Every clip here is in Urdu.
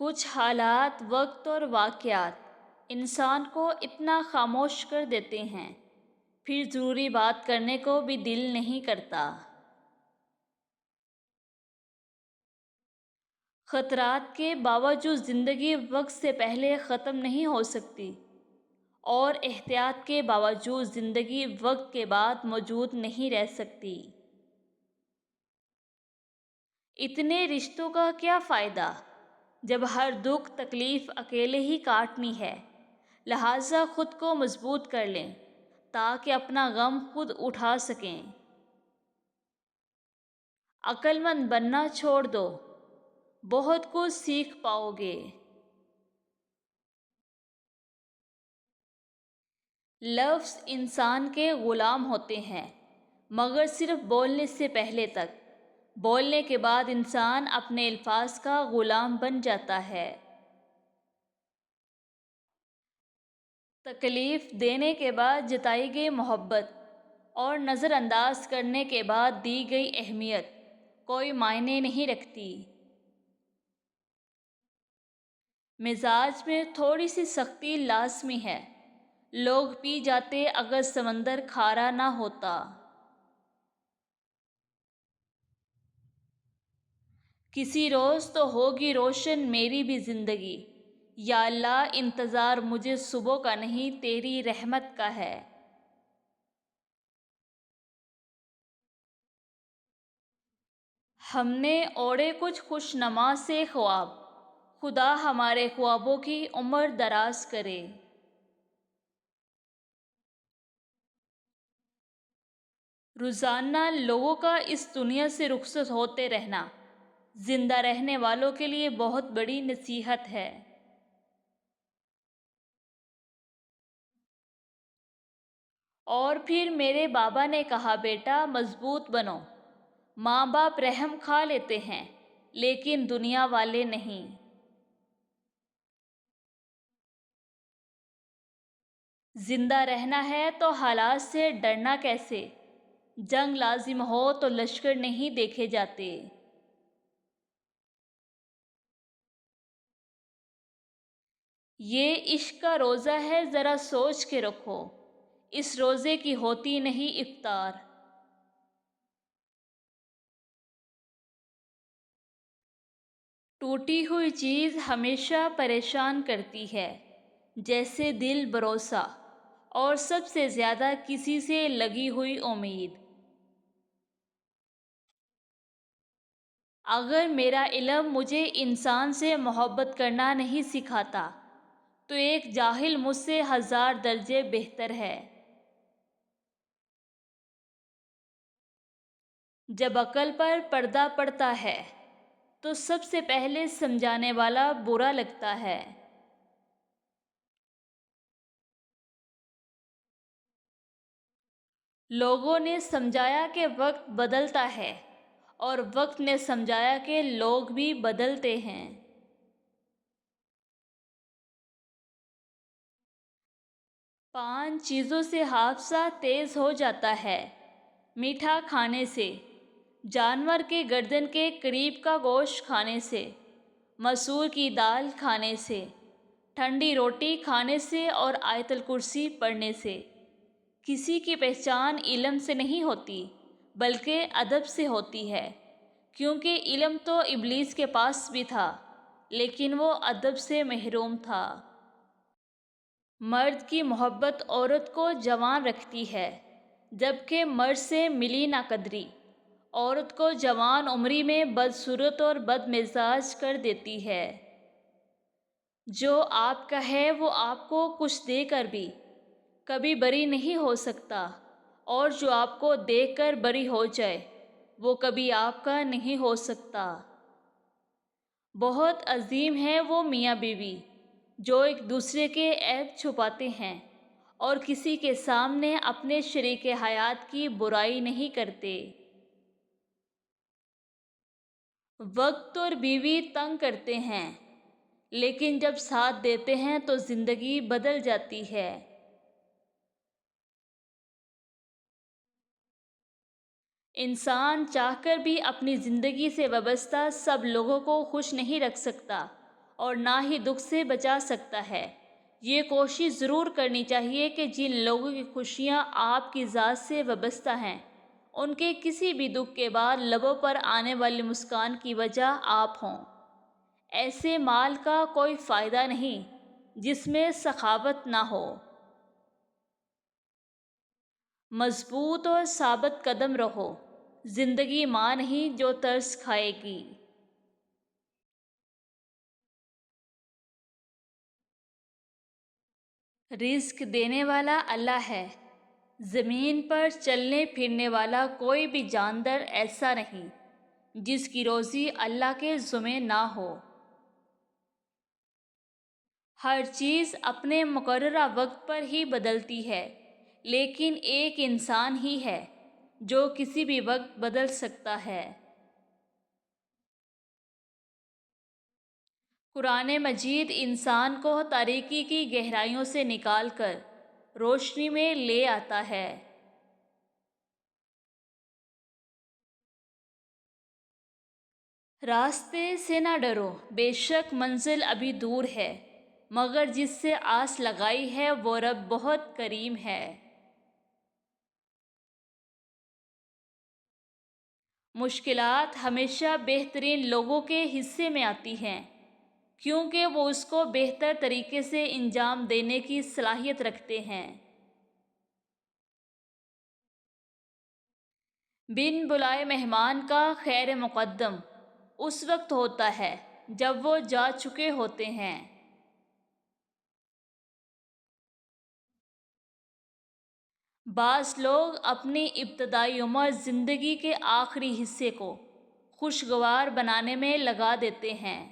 کچھ حالات، وقت اور واقعات انسان کو اتنا خاموش کر دیتے ہیں، پھر ضروری بات کرنے کو بھی دل نہیں کرتا۔ خطرات کے باوجود زندگی وقت سے پہلے ختم نہیں ہو سکتی، اور احتیاط کے باوجود زندگی وقت کے بعد موجود نہیں رہ سکتی۔ اتنے رشتوں کا کیا فائدہ جب ہر دکھ تکلیف اکیلے ہی کاٹنی ہے؟ لہٰذا خود کو مضبوط کر لیں تاکہ اپنا غم خود اٹھا سکیں۔ عقل مند بننا چھوڑ دو، بہت کچھ سیکھ پاؤ گے۔ لفظ انسان کے غلام ہوتے ہیں، مگر صرف بولنے سے پہلے تک۔ بولنے کے بعد انسان اپنے الفاظ کا غلام بن جاتا ہے۔ تکلیف دینے کے بعد جتائی گئی محبت اور نظر انداز کرنے کے بعد دی گئی اہمیت کوئی معنی نہیں رکھتی۔ مزاج میں تھوڑی سی سختی لازمی ہے، لوگ پی جاتے اگر سمندر کھارا نہ ہوتا۔ کسی روز تو ہوگی روشن میری بھی زندگی، یا اللہ انتظار مجھے صبح کا نہیں تیری رحمت کا ہے۔ ہم نے اوڑے کچھ خوش نما سے خواب، خدا ہمارے خوابوں کی عمر دراز کرے۔ روزانہ لوگوں کا اس دنیا سے رخصت ہوتے رہنا زندہ رہنے والوں کے لیے بہت بڑی نصیحت ہے۔ اور پھر میرے بابا نے کہا، بیٹا مضبوط بنو۔ ماں باپ رحم کھا لیتے ہیں لیکن دنیا والے نہیں۔ زندہ رہنا ہے تو حالات سے ڈرنا کیسے؟ جنگ لازم ہو تو لشکر نہیں دیکھے جاتے۔ یہ عشق کا روزہ ہے، ذرا سوچ کے رکھو، اس روزے کی ہوتی نہیں افطار۔ ٹوٹی ہوئی چیز ہمیشہ پریشان کرتی ہے، جیسے دل بھروسہ اور سب سے زیادہ کسی سے لگی ہوئی امید۔ اگر میرا علم مجھے انسان سے محبت کرنا نہیں سکھاتا تو ایک جاہل مجھ سے 1000 درجے بہتر ہے۔ جب عقل پر پردہ پڑتا ہے تو سب سے پہلے سمجھانے والا برا لگتا ہے۔ لوگوں نے سمجھایا کہ وقت بدلتا ہے، اور وقت نے سمجھایا کہ لوگ بھی بدلتے ہیں۔ 5 چیزوں سے حادثہ تیز ہو جاتا ہے: میٹھا کھانے سے، جانور کے گردن کے قریب کا گوشت کھانے سے، مسور کی دال کھانے سے، ٹھنڈی روٹی کھانے سے اور آیت الکرسی پڑھنے سے۔ کسی کی پہچان علم سے نہیں ہوتی بلکہ ادب سے ہوتی ہے، کیونکہ علم تو ابلیس کے پاس بھی تھا لیکن وہ ادب سے محروم تھا۔ مرد کی محبت عورت کو جوان رکھتی ہے، جبکہ مرد سے ملی نہ قدری عورت کو جوان عمری میں بدصورت اور بد مزاج کر دیتی ہے۔ جو آپ کا ہے وہ آپ کو کچھ دے کر بھی کبھی بری نہیں ہو سکتا، اور جو آپ کو دیکھ کر بری ہو جائے وہ کبھی آپ کا نہیں ہو سکتا۔ بہت عظیم ہے وہ میاں بیوی جو ایک دوسرے کے عیب چھپاتے ہیں اور کسی کے سامنے اپنے شریک حیات کی برائی نہیں کرتے۔ وقت اور بیوی تنگ کرتے ہیں لیکن جب ساتھ دیتے ہیں تو زندگی بدل جاتی ہے۔ انسان چاہ کر بھی اپنی زندگی سے وابستہ سب لوگوں کو خوش نہیں رکھ سکتا، اور نہ ہی دکھ سے بچا سکتا ہے۔ یہ کوشش ضرور کرنی چاہیے کہ جن لوگوں کی خوشیاں آپ کی ذات سے وابستہ ہیں، ان کے کسی بھی دکھ کے بعد لبوں پر آنے والی مسکان کی وجہ آپ ہوں۔ ایسے مال کا کوئی فائدہ نہیں جس میں سخاوت نہ ہو۔ مضبوط اور ثابت قدم رہو، زندگی ماں نہیں جو ترس کھائے گی۔ رزق دینے والا اللہ ہے۔ زمین پر چلنے پھرنے والا کوئی بھی جاندار ایسا نہیں جس کی روزی اللہ کے ذمہ نہ ہو۔ ہر چیز اپنے مقررہ وقت پر ہی بدلتی ہے، لیکن ایک انسان ہی ہے جو کسی بھی وقت بدل سکتا ہے۔ قرآن مجید انسان کو تاریکی کی گہرائیوں سے نکال کر روشنی میں لے آتا ہے۔ راستے سے نہ ڈرو، بے شک منزل ابھی دور ہے، مگر جس سے آس لگائی ہے وہ رب بہت کریم ہے۔ مشکلات ہمیشہ بہترین لوگوں کے حصے میں آتی ہیں، کیونکہ وہ اس کو بہتر طریقے سے انجام دینے کی صلاحیت رکھتے ہیں۔ بن بلائے مہمان کا خیر مقدم اس وقت ہوتا ہے جب وہ جا چکے ہوتے ہیں۔ بعض لوگ اپنی ابتدائی عمر زندگی کے آخری حصے کو خوشگوار بنانے میں لگا دیتے ہیں۔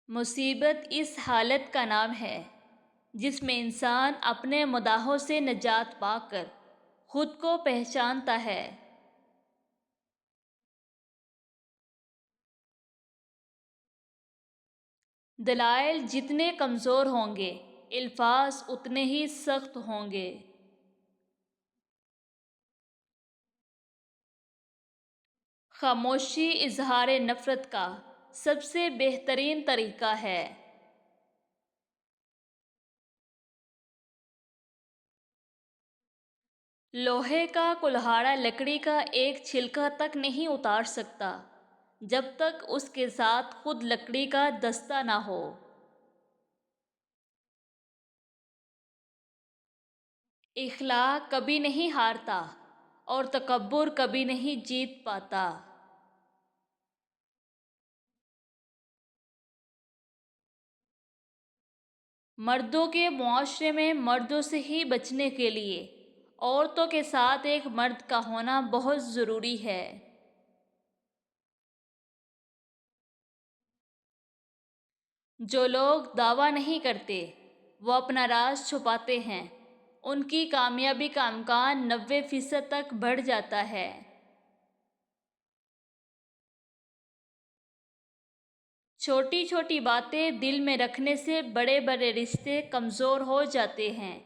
مصیبت اس حالت کا نام ہے جس میں انسان اپنے مداحوں سے نجات پا کر خود کو پہچانتا ہے۔ دلائل جتنے کمزور ہوں گے، الفاظ اتنے ہی سخت ہوں گے۔ خاموشی اظہار نفرت کا سب سے بہترین طریقہ ہے۔ لوہے کا کلہاڑا لکڑی کا ایک چھلکا تک نہیں اتار سکتا جب تک اس کے ساتھ خود لکڑی کا دستہ نہ ہو۔ اخلاق کبھی نہیں ہارتا اور تکبر کبھی نہیں جیت پاتا۔ مردوں کے معاشرے میں مردوں سے ہی بچنے کے لیے عورتوں کے ساتھ ایک مرد کا ہونا بہت ضروری ہے۔ جو لوگ دعویٰ نہیں کرتے وہ اپنا راز چھپاتے ہیں، ان کی کامیابی کا امکان 90% تک بڑھ جاتا ہے۔ چھوٹی چھوٹی باتیں دل میں رکھنے سے بڑے بڑے رشتے کمزور ہو جاتے ہیں،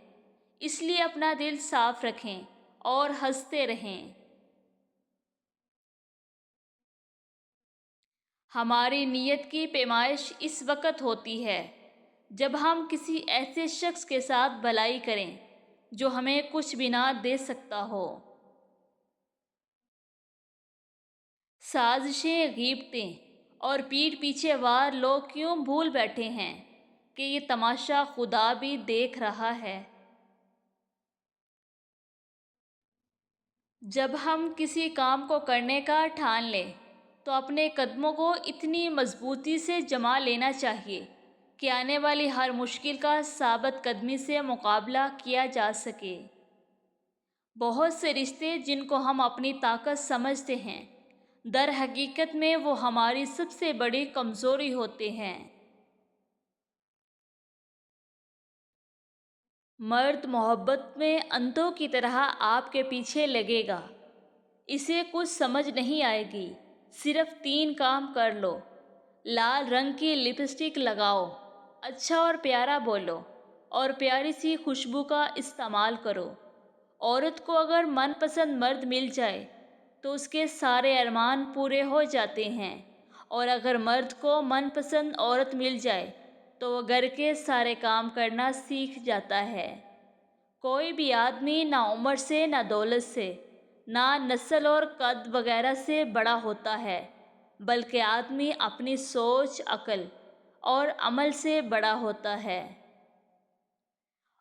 اس لیے اپنا دل صاف رکھیں اور ہنستے رہیں۔ ہماری نیت کی پیمائش اس وقت ہوتی ہے جب ہم کسی ایسے شخص کے ساتھ بھلائی کریں جو ہمیں کچھ بھی نہ دے سکتا ہو۔ سازشیں، غیبتیں اور پیٹھ پیچھے وار لوگ کیوں بھول بیٹھے ہیں کہ یہ تماشا خدا بھی دیکھ رہا ہے۔ جب ہم کسی کام کو کرنے کا ٹھان لیں تو اپنے قدموں کو اتنی مضبوطی سے جما لینا چاہیے کہ آنے والی ہر مشکل کا ثابت قدمی سے مقابلہ کیا جا سکے۔ بہت سے رشتے جن کو ہم اپنی طاقت سمجھتے ہیں، در حقیقت میں وہ ہماری سب سے بڑی کمزوری ہوتے ہیں۔ مرد محبت میں اندھوں کی طرح آپ کے پیچھے لگے گا، اسے کچھ سمجھ نہیں آئے گی، صرف 3 کام کر لو: لال رنگ کی لپسٹک لگاؤ، اچھا اور پیارا بولو، اور پیاری سی خوشبو کا استعمال کرو۔ عورت کو اگر من پسند مرد مل جائے تو اس کے سارے ارمان پورے ہو جاتے ہیں، اور اگر مرد کو من پسند عورت مل جائے تو وہ گھر کے سارے کام کرنا سیکھ جاتا ہے۔ کوئی بھی آدمی نہ عمر سے، نہ دولت سے، نہ نسل اور قد وغیرہ سے بڑا ہوتا ہے، بلکہ آدمی اپنی سوچ، عقل اور عمل سے بڑا ہوتا ہے۔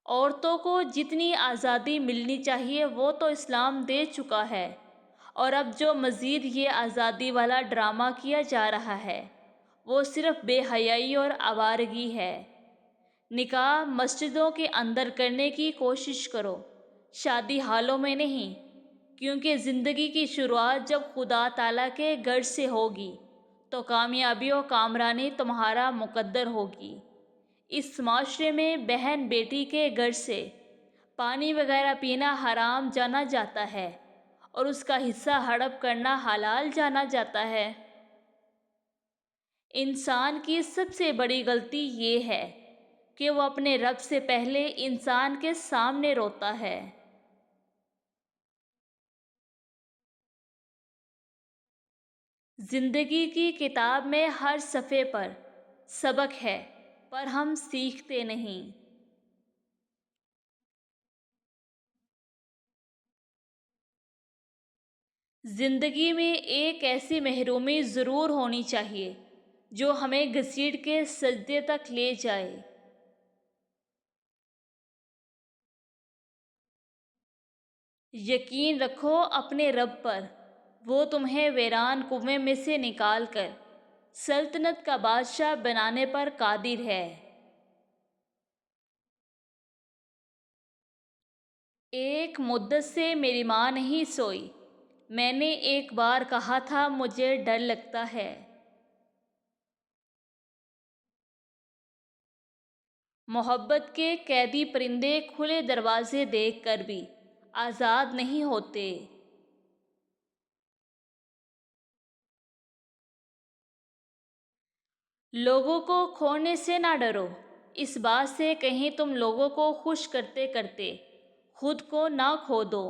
عورتوں کو جتنی آزادی ملنی چاہیے وہ تو اسلام دے چکا ہے، اور اب جو مزید یہ آزادی والا ڈرامہ کیا جا رہا ہے وہ صرف بے حیائی اور آوارگی ہے۔ نکاح مسجدوں کے اندر کرنے کی کوشش کرو، شادی ہالوں میں نہیں، کیونکہ زندگی کی شروعات جب خدا تعالیٰ کے گھر سے ہوگی تو کامیابی و کامرانی تمہارا مقدر ہوگی۔ اس معاشرے میں بہن بیٹی کے گھر سے پانی وغیرہ پینا حرام جانا جاتا ہے اور اس کا حصہ ہڑپ کرنا حلال جانا جاتا ہے۔ انسان کی سب سے بڑی غلطی یہ ہے کہ وہ اپنے رب سے پہلے انسان کے سامنے روتا ہے۔ زندگی کی کتاب میں ہر صفحے پر سبق ہے، پر ہم سیکھتے نہیں۔ زندگی میں ایک ایسی محرومی ضرور ہونی چاہیے جو ہمیں گھسیٹ کے سجدے تک لے جائے۔ یقین رکھو اپنے رب پر، وہ تمہیں ویران کنویں میں سے نکال کر سلطنت کا بادشاہ بنانے پر قادر ہے۔ ایک مدت سے میری ماں نہیں سوئی، میں نے ایک بار کہا تھا مجھے ڈر لگتا ہے۔ محبت کے قیدی پرندے کھلے دروازے دیکھ کر بھی آزاد نہیں ہوتے۔ لوگوں کو کھونے سے نہ ڈرو، اس بات سے کہیں تم لوگوں کو خوش کرتے کرتے خود کو نہ کھو دو۔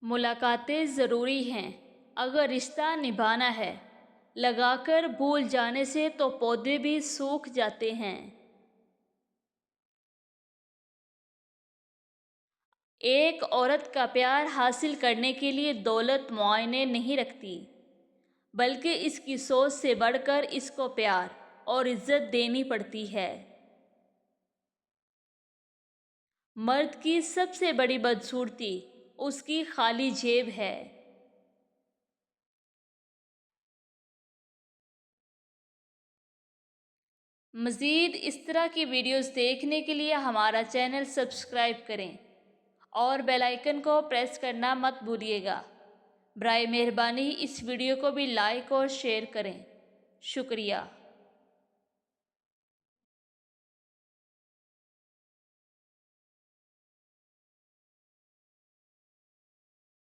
ملاقاتیں ضروری ہیں اگر رشتہ نبھانا ہے، لگا کر بھول جانے سے تو پودے بھی سوکھ جاتے ہیں۔ ایک عورت کا پیار حاصل کرنے کے لیے دولت معائنے نہیں رکھتی، بلکہ اس کی سوچ سے بڑھ کر اس کو پیار اور عزت دینی پڑتی ہے۔ مرد کی سب سے بڑی بدصورتی اس کی خالی جیب ہے۔ مزید اس طرح کی ویڈیوز دیکھنے کے لیے ہمارا چینل سبسکرائب کریں اور بیل آئیکن کو پریس کرنا مت بھولیے گا۔ برائے مہربانی اس ویڈیو کو بھی لائک اور شیئر کریں۔ شکریہ۔